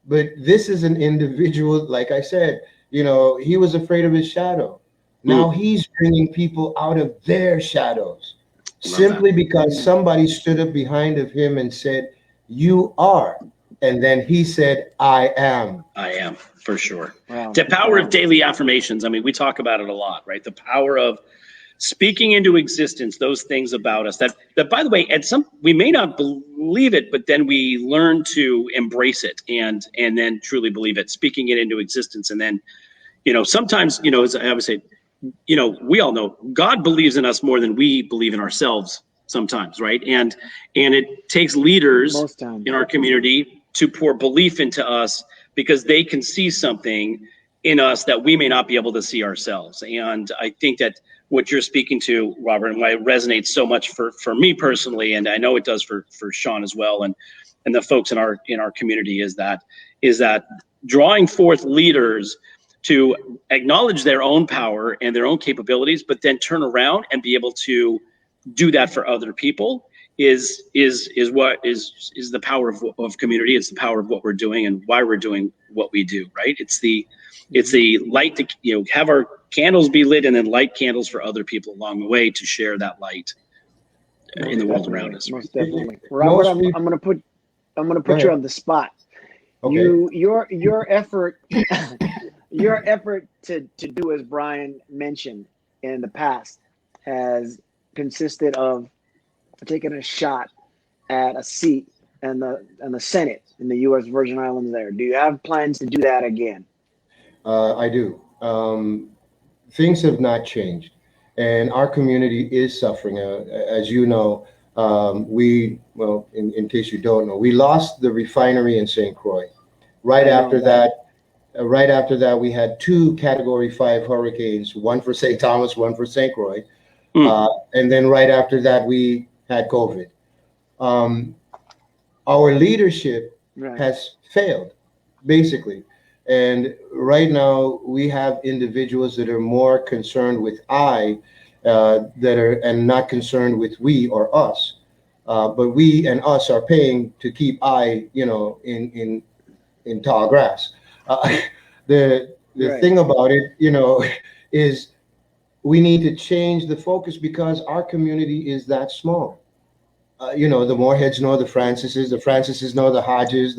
Speaker 3: But this is an individual, like I said, he was afraid of his shadow. Now he's bringing people out of their shadows simply because somebody stood up behind of him and said, you are. And then he said, I am.
Speaker 1: I am, for sure.
Speaker 2: Wow.
Speaker 1: The power of daily affirmations. I mean, we talk about it a lot, right? The power of speaking into existence those things about us that by the way, we may not believe it, but then we learn to embrace it and then truly believe it, speaking it into existence. And then, sometimes, as I would say, we all know God believes in us more than we believe in ourselves sometimes, right? And it takes leaders in our community to pour belief into us because they can see something in us that we may not be able to see ourselves. And I think that what you're speaking to, Robert, and why it resonates so much for me personally, and I know it does for Sean as well, and the folks in our community is that drawing forth leaders to acknowledge their own power and their own capabilities, but then turn around and be able to do that for other people is the power of community. It's the power of what we're doing and why we're doing what we do, right? It's the light to, have our candles be lit and then light candles for other people along the way to share that light in the world around us.
Speaker 2: Most definitely. Robert, I'm gonna put you on the spot.
Speaker 3: Okay.
Speaker 2: Your effort your effort to do as Brian mentioned in the past has consisted of taking a shot at a seat in the Senate in the U.S. Virgin Islands there. Do you have plans to do that again?
Speaker 3: I do. Things have not changed, and our community is suffering. As you know, in case you don't know, we lost the refinery in St. Croix. Right after that, we had 2 Category 5 hurricanes, one for St. Thomas, one for St. Croix. And then right after that, we had COVID. Our leadership has failed, basically. And right now, we have individuals that are more concerned with and not concerned with we or us. But we and us are paying to keep in tall grass. The thing about it, is we need to change the focus because our community is that small. The Moorheads know the Francises know the Hodges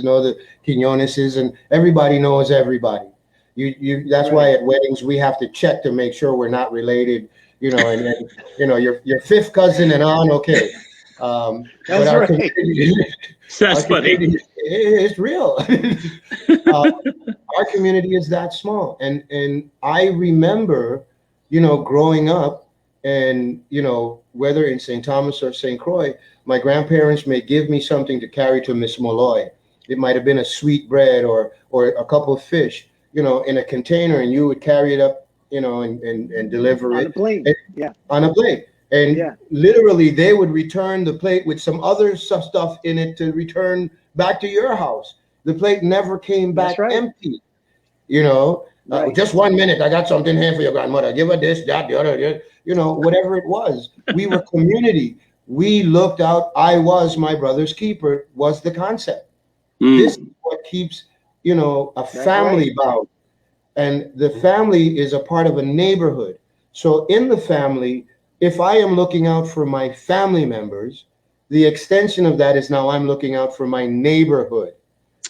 Speaker 3: know the Quinoneses, and everybody knows everybody. That's why at weddings we have to check to make sure we're not related, and then, your fifth cousin and on, okay.
Speaker 2: That's right.
Speaker 1: That's funny.
Speaker 3: It's real. Our community is that small, and I remember, growing up, and whether in St. Thomas or St. Croix, my grandparents may give me something to carry to Miss Molloy. It might have been a sweet bread or a couple of fish, in a container, and you would carry it up, and deliver it
Speaker 2: on a plane.
Speaker 3: On a plate. And literally, they would return the plate with some other stuff in it to return back to your house. The plate never came back empty. Just 1 minute, I got something here for your grandmother. Give her this, that, the other, whatever it was. We were community. We looked out. I was my brother's keeper was the concept. This is what keeps, a family bound. And the family is a part of a neighborhood. So in the family, if I am looking out for my family members, the extension of that is now I'm looking out for my neighborhood.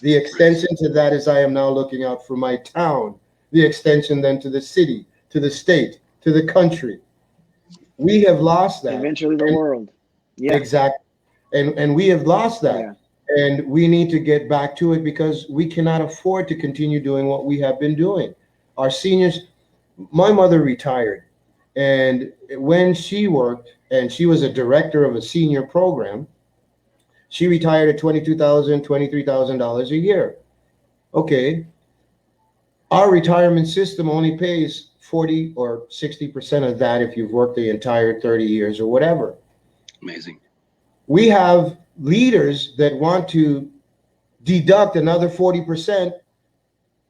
Speaker 3: The extension to that is I am now looking out for my town. The extension then to the city, to the state, to the country. We have lost that.
Speaker 2: Eventually the world. Yeah. Exactly.
Speaker 3: And we have lost that. Yeah. And we need to get back to it because we cannot afford to continue doing what we have been doing. Our seniors, my mother retired. And when she worked, and she was a director of a senior program, she retired at $22,000, $23,000 a year. Okay. Our retirement system only pays 40 or 60% of that if you've worked the entire 30 years or whatever.
Speaker 1: Amazing.
Speaker 3: We have leaders that want to deduct another 40%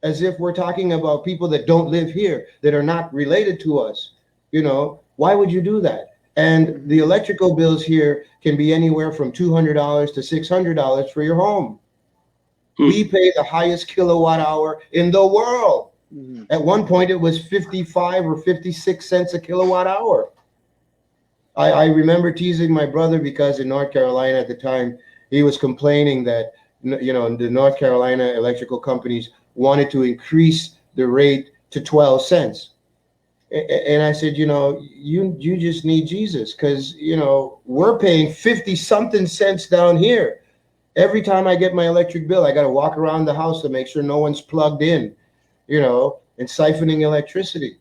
Speaker 3: as if we're talking about people that don't live here, that are not related to us. Why would you do that? And the electrical bills here can be anywhere from $200 to $600 for your home. We pay the highest kilowatt hour in the world. At one point, it was 55 or 56 cents a kilowatt hour. I remember teasing my brother because in North Carolina at the time, he was complaining that, the North Carolina electrical companies wanted to increase the rate to 12 cents. And I said, you just need Jesus because, we're paying 50 something cents down here. Every time I get my electric bill, I got to walk around the house to make sure no one's plugged in, and siphoning electricity.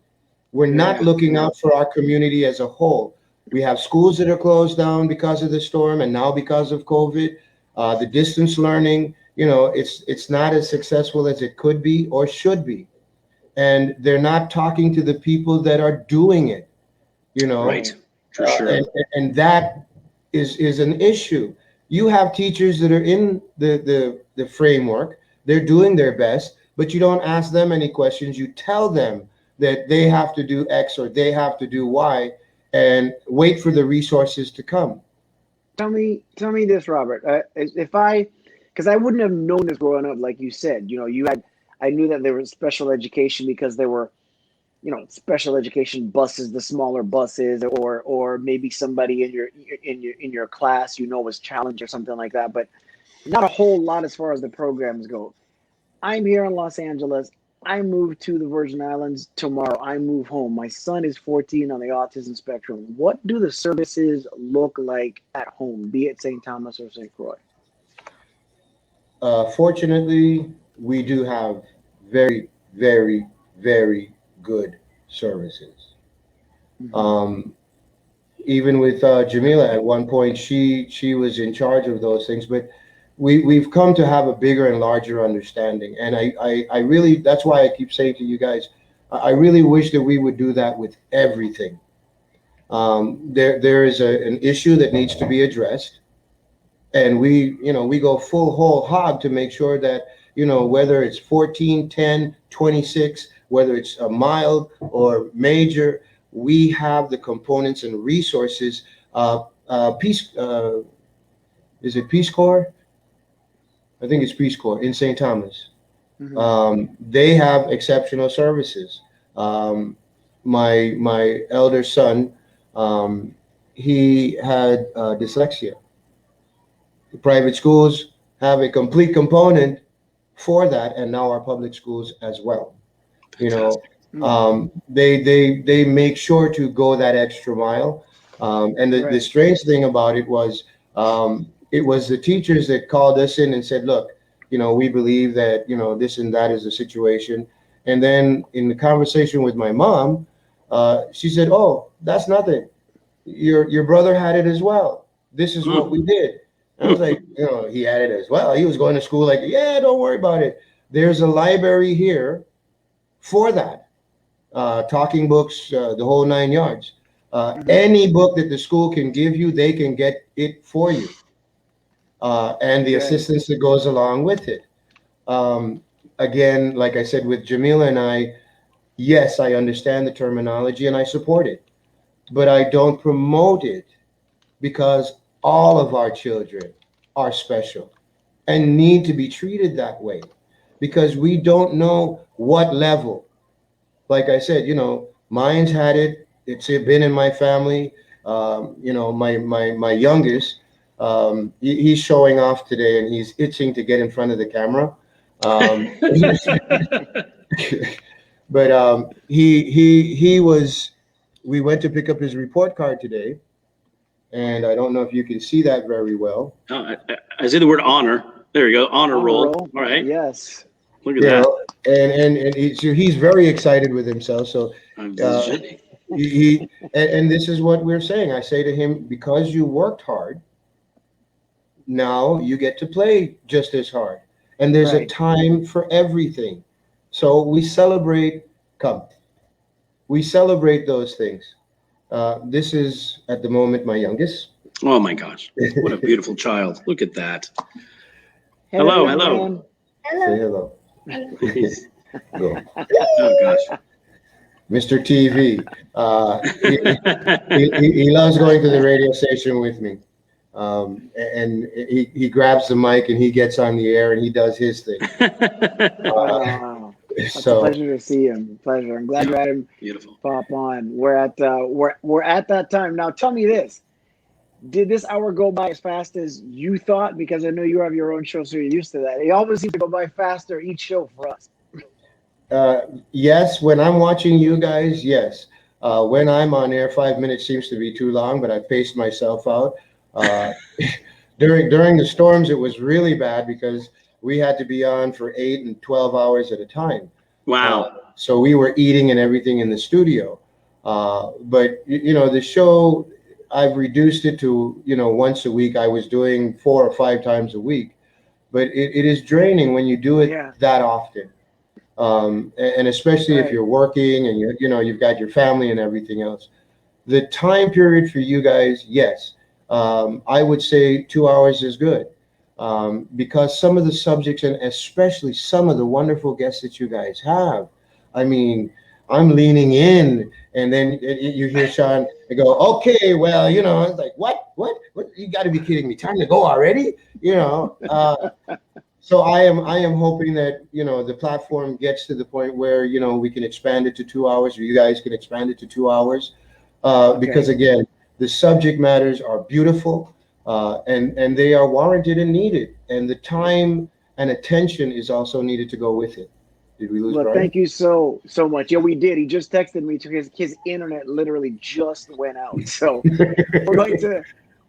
Speaker 3: We're not looking out for our community as a whole. We have schools that are closed down because of the storm and now because of COVID. The distance learning, it's not as successful as it could be or should be. And they're not talking to the people that are doing it,
Speaker 1: Right, for sure.
Speaker 3: And that is an issue. You have teachers that are in the framework. They're doing their best, but you don't ask them any questions. You tell them that they have to do X or they have to do Y, and wait for the resources to come.
Speaker 2: Tell me this, Robert. Because I wouldn't have known this growing up, like you said. I knew that there was special education because there were, special education buses, the smaller buses, or maybe somebody in your class, was challenged or something like that. But not a whole lot as far as the programs go. I'm here in Los Angeles. I move to the Virgin Islands tomorrow. I move home. My son is 14 on the autism spectrum. What do the services look like at home, be it St. Thomas or St. Croix?
Speaker 3: Fortunately, we do have very, very, very good services.
Speaker 2: Mm-hmm.
Speaker 3: Even with Jamila, at one point, she was in charge of those things, but we've come to have a bigger and larger understanding. And I really, that's why I keep saying to you guys, I really wish that we would do that with everything. There is an issue that needs to be addressed, and we go full whole hog to make sure that, whether it's 14, 10, 26, whether it's a mild or major, we have the components and resources. Peace, is it Peace Corps? I think it's Peace Corps in St. Thomas.
Speaker 2: Mm-hmm.
Speaker 3: They have exceptional services. My elder son, he had dyslexia. The private schools have a complete component for that, and now our public schools as well.
Speaker 1: Fantastic.
Speaker 3: They make sure to go that extra mile. And the
Speaker 2: Right.
Speaker 3: strange thing about it was the teachers that called us in and said, look, we believe that, this and that is the situation. And then in the conversation with my mom, she said, oh, that's nothing. Your brother had it as well. This is what we did. I was like, he had it as well. He was going to school like, yeah, don't worry about it. There's a library here for that. Talking books, the whole 9 yards. Any book that the school can give you, they can get it for you. And the assistance that goes along with it. Again, like I said, with Jamila and I, yes, I understand the terminology and I support it, but I don't promote it, because all of our children are special and need to be treated that way, because we don't know what level. Like I said, mine's had it. It's been in my family. My youngest, he's showing off today, and he's itching to get in front of the camera. But he was. We went to pick up his report card today, and I don't know if you can see that very well.
Speaker 1: Oh, I see the word honor. There you go, honor roll. All right.
Speaker 2: Yes.
Speaker 1: Look at that.
Speaker 3: And he's very excited with himself. So he and this is what we're saying. I say to him, because you worked hard, now you get to play just as hard. And there's a time for everything. So we celebrate those things. This is at the moment my youngest.
Speaker 1: Oh my gosh, what a beautiful child. Look at that.
Speaker 2: Hello.
Speaker 3: Say hello. Go.
Speaker 1: Oh gosh.
Speaker 3: Mr. TV. He loves going to the radio station with me. And he grabs the mic and he gets on the air and he does his thing.
Speaker 2: Wow. It's a pleasure to see him. Pleasure. I'm glad you had him pop on. We're at that time. Now tell me this. Did this hour go by as fast as you thought? Because I know you have your own show, so you're used to that. It always seems to go by faster each show for us.
Speaker 3: Yes, when I'm watching you guys, yes. When I'm on air, 5 minutes seems to be too long, but I paced myself out. During the storms, it was really bad because we had to be on for 8 and 12 hours at a time.
Speaker 1: Wow.
Speaker 3: So we were eating and everything in the studio. But the show, I've reduced it to, once a week. I was doing 4 or 5 times a week, but it is draining when you do it that often. And especially if you're working and you've got your family and everything else. The time period for you guys, yes. I would say 2 hours is good. because some of the subjects, and especially some of the wonderful guests that you guys have, I mean, I'm leaning in, and then you hear Sean go, "Okay, well, it's like, what? You got to be kidding me! Time to go already?" So I am hoping that the platform gets to the point where we can expand it to 2 hours, or you guys can expand it to 2 hours, because again, the subject matters are beautiful, and they are warranted and needed, and the time and attention is also needed to go with it. Did we lose
Speaker 2: Well,
Speaker 3: Brian?
Speaker 2: thank you so much. Yeah, we did. He just texted me to his internet literally just went out. So we're going to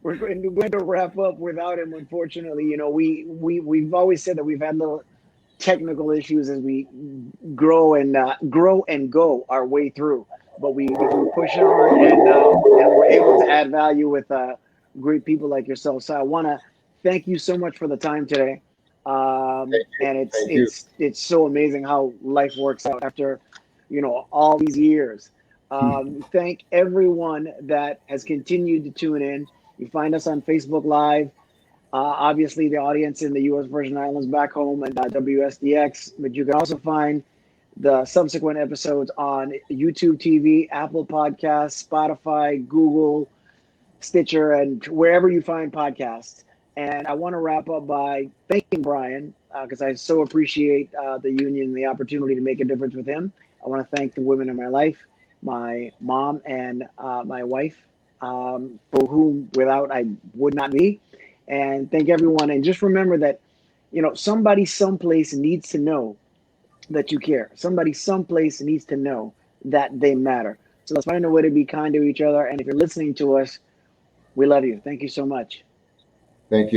Speaker 2: we're going to wrap up without him. Unfortunately, we've always said that we've had little technical issues as we grow and go our way through, but we push on, and we're able to add value with great people like yourself. So I want to thank you so much for the time today.
Speaker 3: Thank you.
Speaker 2: And
Speaker 3: Thank you.
Speaker 2: it's so amazing how life works out after all these years. Thank everyone that has continued to tune in. You find us on Facebook Live. Obviously, the audience in the U.S. Virgin Islands back home and WSDX, but you can also find the subsequent episodes on YouTube TV, Apple Podcasts, Spotify, Google, Stitcher, and wherever you find podcasts. And I want to wrap up by thanking Brian because I so appreciate the union and the opportunity to make a difference with him. I want to thank the women in my life, my mom and my wife, for whom without I would not be. And thank everyone. And just remember that, somebody someplace needs to know that you care. Somebody someplace needs to know that they matter. So let's find a way to be kind to each other. And if you're listening to us, we love you. Thank you so much.
Speaker 3: Thank you.